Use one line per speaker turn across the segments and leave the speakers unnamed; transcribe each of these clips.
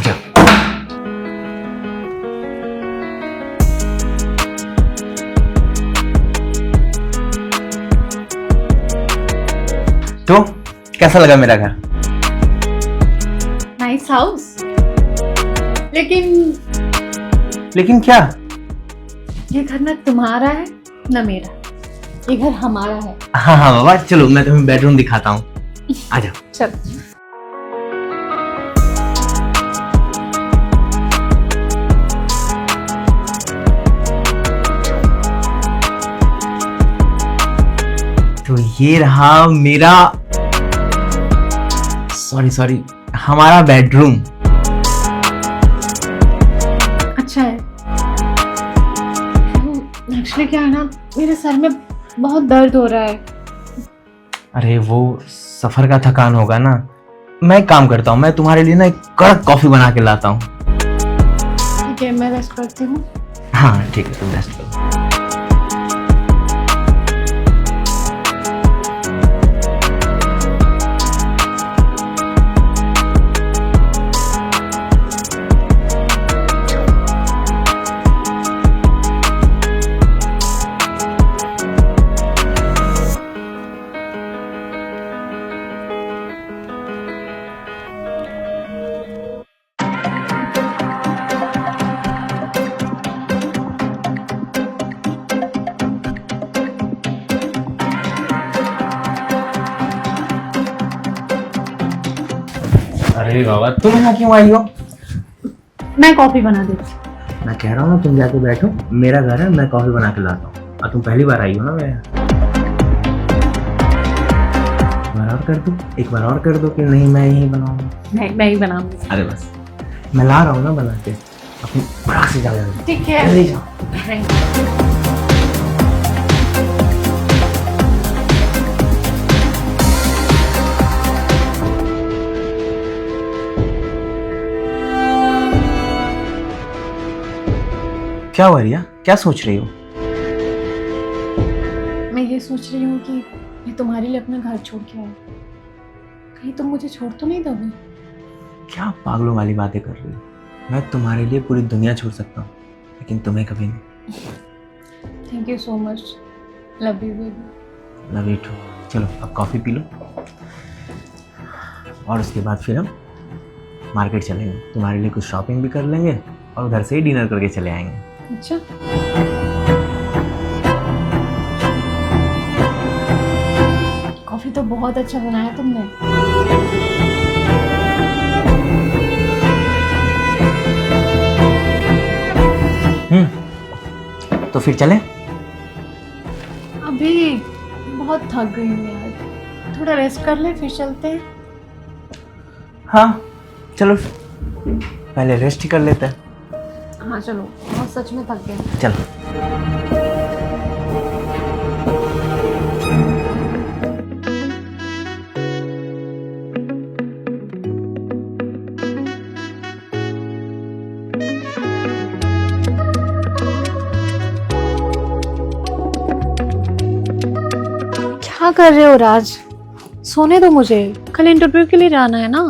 आजा। तो कैसा लगा मेरा घर?
Nice house.
लेकिन क्या?
ये घर ना तुम्हारा है ना मेरा, ये घर हमारा है।
हाँ हाँ बाबा, चलो मैं तुम्हें बेडरूम दिखाता हूँ, आजा।
चल।
तो ये रहा मेरा, सॉरी हमारा बेडरूम।
अच्छा है। एक्चुअली क्या है ना, मेरे सर में बहुत दर्द हो रहा है।
अरे वो सफर का थकान होगा ना। मैं एक काम करता हूँ, मैं तुम्हारे लिए ना एक कड़क कॉफी बना के लाता हूँ।
ठीक है, मैं रेस्ट करती हूँ।
हाँ ठीक है, तुम रेस्ट करो। अरे बाबा, तुम यहाँ क्यों आई हो?
मैं कॉफी बना देती हूँ।
मैं कह रहा हूँ तुम जाके बैठो, मेरा घर है, मैं कॉफी बना के लाता हूँ। और तुम पहली बार आई हो ना मेरे यहाँ। एक बार और कर दो कि नहीं मैं यही बनाऊंगा।
नहीं, मैं ही बनाऊंगी।
अरे बस, मैं ला रहा हूँ ना बना के, अपनी बड़ा से जाओ।
ठीक है,
जल्दी जाओ। क्या हुआ रिया, क्या सोच रही हो?
मैं ये सोच रही हूँ कि मैं तुम्हारे लिए अपना घर छोड़ के आई, कहीं तुम मुझे छोड़ तो नहीं दोगे?
क्या पागलों वाली बातें कर रही हो? मैं तुम्हारे लिए पूरी दुनिया छोड़ सकता हूँ, लेकिन तुम्हें कभी नहीं।
Thank you so much, love you baby.
Love you too. चलो अब कॉफ़ी पी लो, और उसके बाद फिर हम मार्केट चलेंगे, तुम्हारे लिए कुछ शॉपिंग भी कर लेंगे और उधर से ही डिनर करके चले आएंगे।
अच्छा, कॉफी तो बहुत अच्छा बनाया तुमने।
तो फिर चलें?
अभी बहुत थक गई हूँ यार, थोड़ा रेस्ट कर ले फिर चलते हैं।
हाँ चलो, पहले रेस्ट ही कर लेते हैं।
हाँ चलो, बहुत सच में थक गए।
चलो।
क्या कर रहे हो राज? सोने दो मुझे, कल इंटरव्यू के लिए जाना है ना।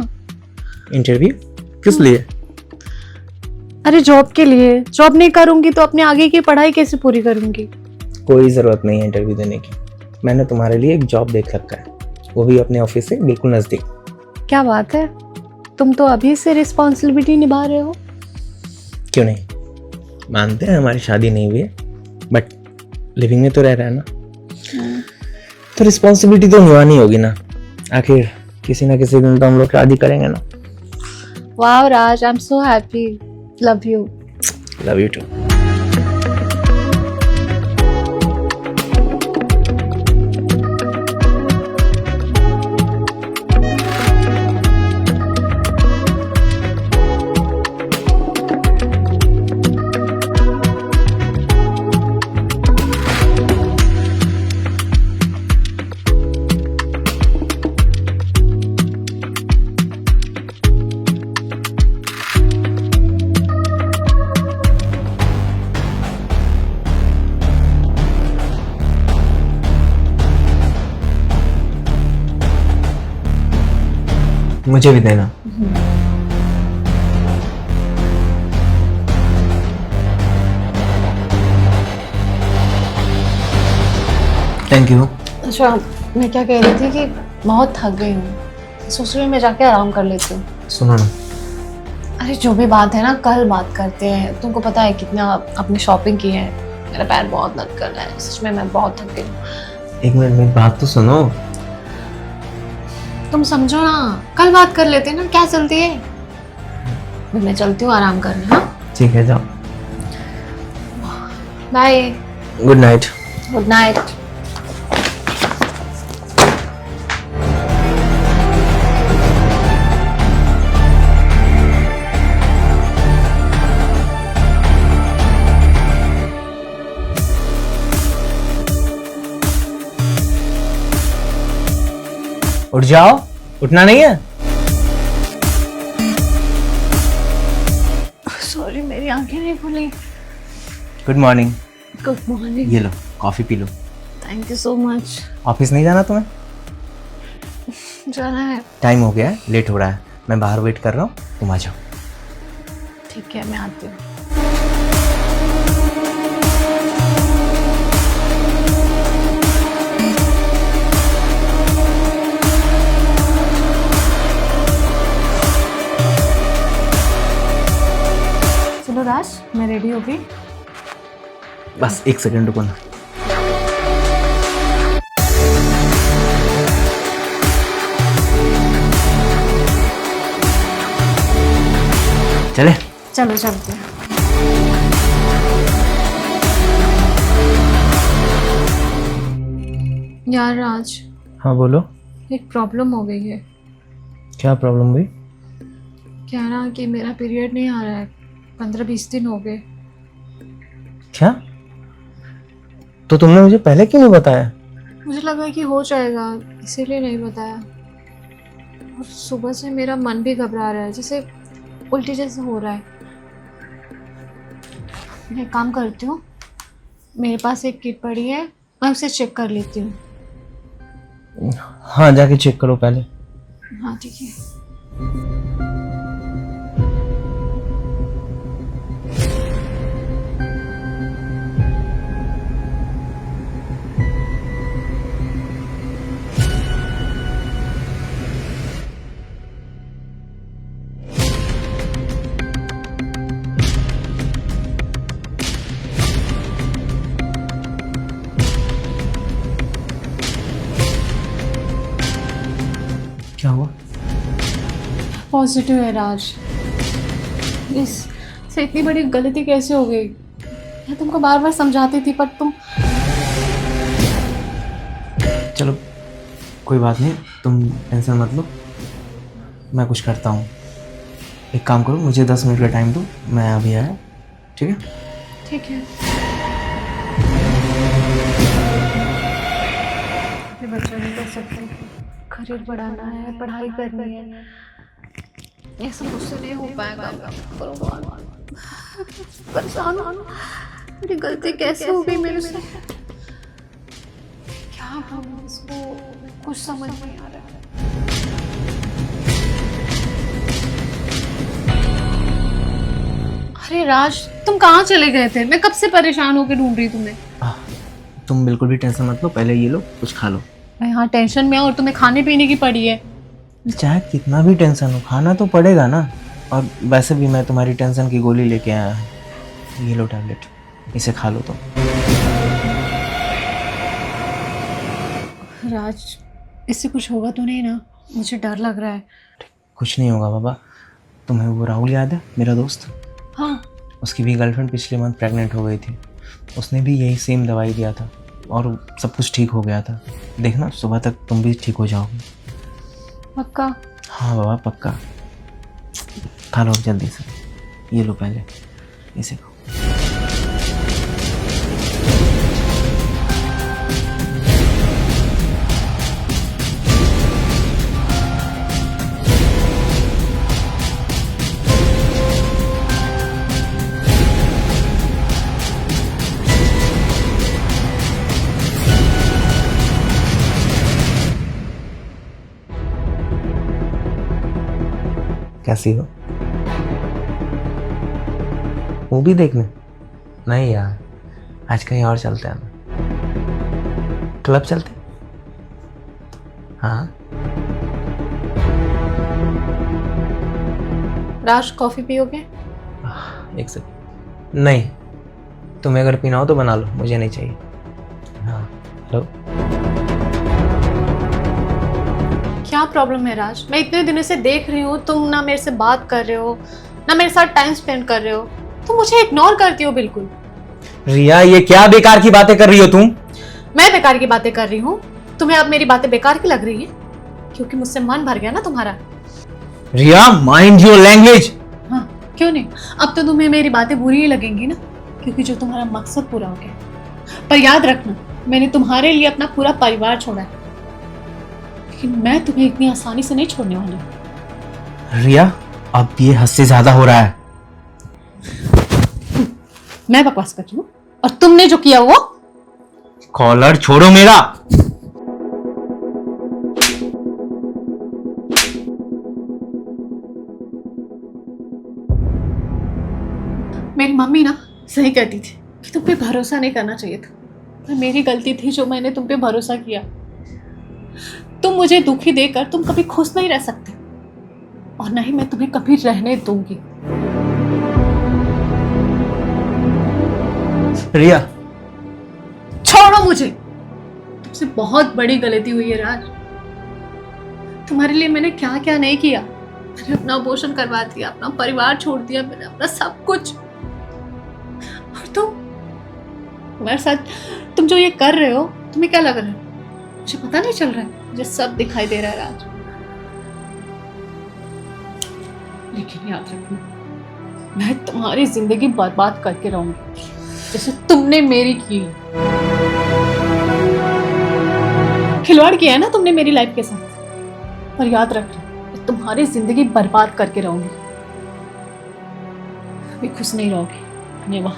इंटरव्यू किस लिए?
अरे जॉब के लिए। जॉब नहीं करूंगी तो अपने आगे की पढ़ाई कैसे पूरी करूंगी?
कोई ज़रूरत नहीं है इंटरव्यू देने की, मैंने तुम्हारे लिए एक जॉब देख रखा है, वो भी अपने ऑफिस से बिल्कुल नज़दीक।
क्या बात है, तुम तो अभी से रिस्पॉन्सिबिलिटी निभा रहे हो।
क्यों नहीं, मानते हैं हमारी शादी नहीं हुई है, बट लिविंग में तो रह रहा है ना, तो रिस्पॉन्सिबिलिटी तो निभानी होगी ना। आखिर किसी ना किसी दिन तो हम लोग शादी करेंगे ना।
वाह Raj, I am so happy, love you.
Love you too. मुझे भी देना। Thank you.
अच्छा, मैं क्या कह रही थी कि बहुत थक गई हूँ, सोच रही हूँ मैं जाके आराम कर लेती हूँ।
सुनो ना,
अरे जो भी बात है ना कल बात करते हैं। तुमको पता है कितना अपनी शॉपिंग की है, मेरा पैर बहुत दर्द कर रहा है, सच में मैं बहुत थक गई हूँ।
एक मिनट मेरी बात तो सुनो।
तुम समझो ना, कल बात कर लेते हैं ना, क्या चलती है। मैं चलती हूँ आराम करने। हाँ
ठीक है, जाओ।
Bye.
Good night.
Good night.
उठ जाओ, उठना नहीं है?
सॉरी, मेरी आंखें नहीं खुली।
Good morning.
Good morning.
ये लो, कॉफी पी लो।
Thank you so much.
Office नहीं जाना तुम्हें?
जाना है।
टाइम हो गया है, लेट हो रहा है, मैं बाहर वेट कर रहा हूँ, तुम आ जाओ।
ठीक है, मैं आती हूँ। चलो राज, मैं रेडी हो गई।
बस एक सेकंड रुको ना। चले?
चलो चलते हैं। यार राज,
हाँ बोलो।
एक प्रॉब्लम हो गई है।
क्या प्रॉब्लम हुई?
क्या ना कि मेरा पीरियड नहीं आ रहा है, 15-20 दिन हो गए।
क्या? तो तुमने मुझे पहले क्यों नहीं बताया?
मुझे लगा कि हो जाएगा, इसीलिए नहीं बताया। और सुबह से मेरा मन भी घबरा रहा है, जैसे उल्टी जैसे हो रहा है। मैं एक काम करती हूँ, मेरे पास एक किट पड़ी है, मैं उसे चेक कर लेती हूँ।
हाँ, जाके चेक करो पहले।
हाँ ठीक है।
क्या हुआ?
पॉजिटिव है राज। इस से इतनी बड़ी गलती कैसे हो गई? मैं तुमको बार बार समझाती थी पर तुम।
चलो कोई बात नहीं, तुम टेंशन मत लो, मैं कुछ करता हूँ। एक काम करो, मुझे 10 मिनट का टाइम दो, मैं अभी आया। ठीक है?
ठीक है। ये बच्चों नहीं कर सकते, करियर बढ़ाना है, पढ़ाई करनी है, ये सब मुझसे नहीं हो पाएगा। परेशान हूँ, मेरी गलती कैसे हो गई मेरे से? क्या बोलूं इसको, कुछ समझ नहीं आ रहा है। अरे राज, तुम कहाँ चले गए थे? मैं कब से परेशान होकर ढूंढ रही तुम्हें।
तुम बिल्कुल भी टेंशन मत लो, पहले ये लो, कुछ खा लो।
मैं यहाँ टेंशन में हूँ और तुम्हें खाने पीने की पड़ी है।
चाहे कितना भी टेंशन हो, खाना तो पड़ेगा ना। और वैसे भी मैं तुम्हारी टेंशन की गोली लेके आया हूँ, ये लो टैबलेट, इसे खा लो तुम।
राज, इससे कुछ होगा तो नहीं ना? मुझे डर लग रहा है।
कुछ नहीं होगा बाबा। तुम्हें वो राहुल याद है, मेरा दोस्त?
हाँ।
उसकी भी गर्लफ्रेंड पिछले मंथ प्रेग्नेंट हो गई थी, उसने भी यही सेम दवाई दिया था और सब कुछ ठीक हो गया था। देखना सुबह तक तुम भी ठीक हो जाओगे।
पक्का?
हाँ बाबा पक्का। खा लो अब जल्दी से, ये लो पहले, इसे खाओ। कैसी हो? मूवी देखने? नहीं यार, आज कहीं और चलते हैं ना। क्लब चलते? हाँ
राज कॉफी पियोगे?
एक सेकंड, नहीं, तुम्हें अगर पीना हो तो बना लो, मुझे नहीं चाहिए। हाँ हेलो।
क्या प्रॉब्लम है राज? मैं इतने दिनों से देख रही हूँ, तुम ना मेरे से बात कर रहे हो, ना मेरे साथ टाइम स्पेंड कर रहे हो, तुम मुझे इग्नोर करती हो बिल्कुल।
रिया ये क्या बेकार की बातें कर रही हो तुम?
मैं बेकार की बातें कर रही हूँ? तुम्हें अब मेरी बातें बेकार की लग रही है? क्योंकि मुझसे मन भर गया ना तुम्हारा।
रिया माइंड योर लैंग्वेज।
हाँ क्यों नहीं, अब तो तुम्हें मेरी बातें बुरी ही लगेंगी ना, क्योंकि जो तुम्हारा मकसद पूरा हो गया। पर याद रखना, मैंने तुम्हारे लिए अपना पूरा परिवार छोड़ा है, लेकिन मैं तुम्हें इतनी आसानी से नहीं छोड़ने वाली।
रिया अब ये हद से ज्यादा हो रहा है।
मैं बकवास कर रही हूँ और तुमने जो किया वो।
कॉलर छोड़ो मेरा।
मेरी मम्मी ना सही कहती थी कि तुम पे भरोसा नहीं करना चाहिए था, पर मेरी गलती थी जो मैंने तुम पे भरोसा किया। तुम मुझे दुखी देकर तुम कभी खुश नहीं रह सकते, और ना ही मैं तुम्हें कभी रहने दूंगी।
रिया
छोड़ो मुझे, तुमसे बहुत बड़ी गलती हुई है राज। तुम्हारे लिए मैंने क्या क्या नहीं किया। मैंने अपना अबॉर्शन करवा दिया, अपना परिवार छोड़ दिया, मैंने अपना सब कुछ। और तुम्हारे साथ तुम जो ये कर रहे हो, तुम्हें क्या लग रहा है? मुझे पता नहीं चल रहा है? मुझे सब दिखाई दे रहा है राज। लेकिन याद रखना, मैं तुम्हारी जिंदगी बर्बाद करके रहूंगी जैसे तुमने मेरी की। खिलवाड़ किया है ना तुमने मेरी लाइफ के साथ, पर याद रखना, मैं तुम्हारी जिंदगी बर्बाद करके रहूंगी। कभी खुश नहीं रहोगे नेवा।